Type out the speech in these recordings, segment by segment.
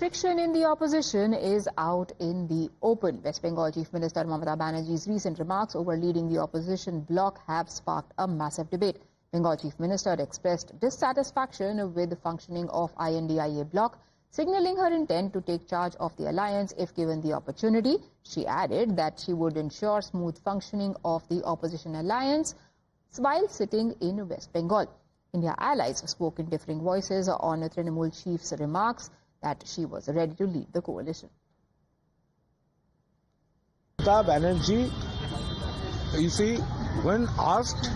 Friction in the opposition is out in the open. West Bengal Chief Minister Mamata Banerjee's recent remarks over leading the opposition bloc have sparked a massive debate. Bengal Chief Minister expressed dissatisfaction with the functioning of INDIA bloc, signaling her intent to take charge of the alliance if given the opportunity. She added that she would ensure smooth functioning of the opposition alliance while sitting in West Bengal. India allies spoke in differing voices on Trinamool chief's remarks that she was ready to lead the coalition. Mamata Banerjee, you see, when asked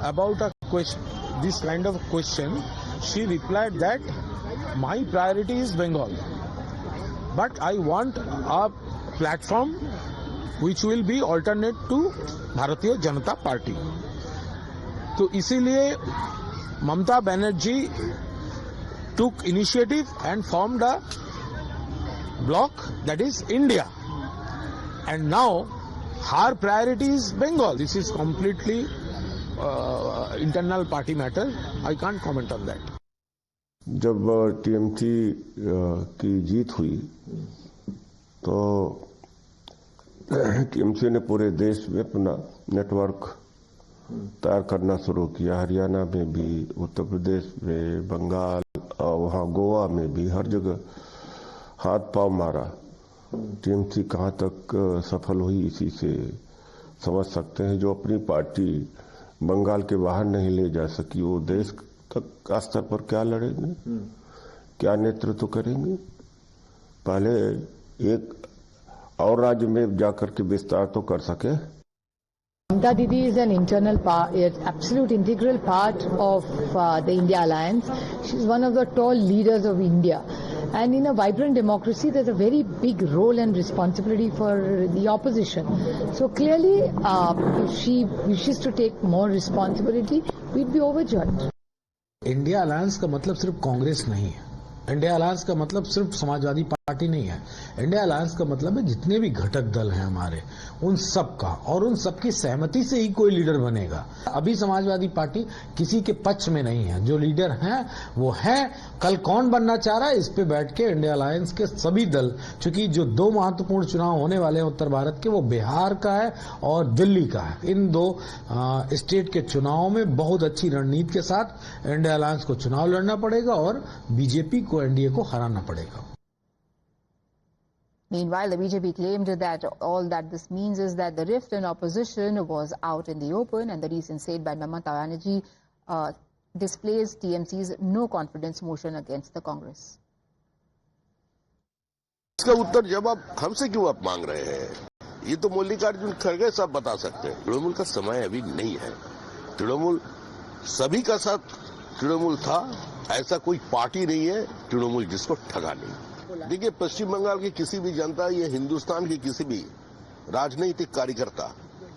about a question, this kind of question, she replied that my priority is Bengal, but I want a platform which will be alternate to Bharatiya Janata Party. तो इसीलिए Mamata Banerjee took initiative and formed a bloc, that is India. And now her priority is Bengal. This is completely internal party matter. I can't comment on that. जब TMC की जीत हुई तो TMC ने पूरे देश में अपना नेटवर्क तैयार करना शुरू किया। हरियाणा में भी, उत्तर प्रदेश में, बंगाल और वहाँ गोवा में भी हर जगह हाथ पांव मारा। टीएमसी कहाँ तक सफल हुई इसी से समझ सकते हैं। जो अपनी पार्टी बंगाल के बाहर नहीं ले जा सकी, वो देश तक का स्तर पर क्या लड़ेंगे, क्या नेतृत्व करेंगे। पहले एक और राज्य में जाकर के विस्तार तो कर सके। Mamata Didi is an absolute integral part of the India Alliance. She's one of the tall leaders of India. And in a vibrant democracy, there's a very big role and responsibility for the opposition. So clearly, if she wishes to take more responsibility, we'd be overjoyed. India alliance का मतलब सिर्फ कांग्रेस नहीं है। India alliance का मतलब सिर्फ Samajwadi party नहीं है। इंडिया अलायंस का मतलब है जितने भी घटक दल हैं हमारे, उन सब का, और उन सबकी सहमति से ही कोई लीडर बनेगा। अभी समाजवादी पार्टी किसी के पक्ष में नहीं है। जो लीडर हैं वो है। कल कौन बनना चाह रहा है, इस पे बैठ के इंडिया अलायंस के सभी दल, चूंकि जो दो महत्वपूर्ण चुनाव होने वाले हैं उत्तर भारत के, वो बिहार का है और दिल्ली का है। इन दो स्टेट के चुनाव में बहुत अच्छी रणनीति के साथ इंडिया अलायंस को चुनाव लड़ना पड़ेगा और बीजेपी को एनडीए को हराना पड़ेगा। Meanwhile, the BJP claimed that all that this means is that the rift in opposition was out in the open, and the recent statement by Mamata Banerjee displays TMC's no confidence motion against the Congress. इसका उत्तर जवाब हमसे क्यों आप मांग रहे हैं? ये तो मल्लिकार्जुन खड़गे साहब बता सकते हैं। तृणमूल का समय अभी नहीं है। तृणमूल सभी का साथ तृणमूल था, ऐसा कोई पार्टी नहीं है तृणमूल जिसको ठगा नहीं। देखिए, पश्चिम बंगाल की किसी भी जनता या हिंदुस्तान की किसी भी राजनीतिक कार्यकर्ता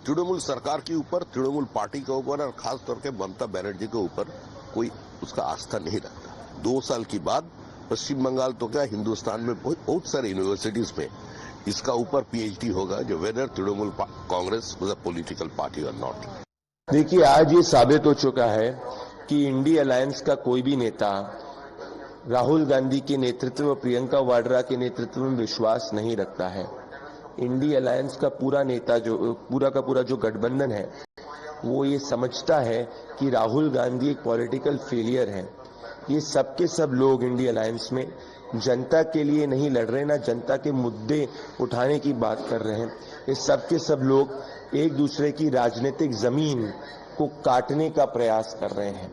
तृणमूल सरकार के ऊपर, तृणमूल पार्टी के ऊपर और खास तौर पे ममता बनर्जी के ऊपर कोई उसका आस्था नहीं रखता। 2 साल के बाद पश्चिम बंगाल तो क्या, हिंदुस्तान में बहुत सारे यूनिवर्सिटीज में इसका ऊपर पीएचडी होगा जो whether Trinamool Congress was a political party और नॉट। देखिए, आज ये साबित हो चुका है कि इंडिया अलायंस का कोई भी नेता राहुल गांधी के नेतृत्व और प्रियंका वाड्रा के नेतृत्व में विश्वास नहीं रखता है। इंडिया अलायंस का पूरा नेता, जो पूरा का पूरा जो गठबंधन है, वो ये समझता है कि राहुल गांधी एक पॉलिटिकल फेलियर है। ये सब के सब लोग इंडिया अलायंस में जनता के लिए नहीं लड़ रहे, ना जनता के मुद्दे उठाने की बात कर रहे हैं। ये सब के सब लोग एक दूसरे की राजनीतिक जमीन को काटने का प्रयास कर रहे हैं।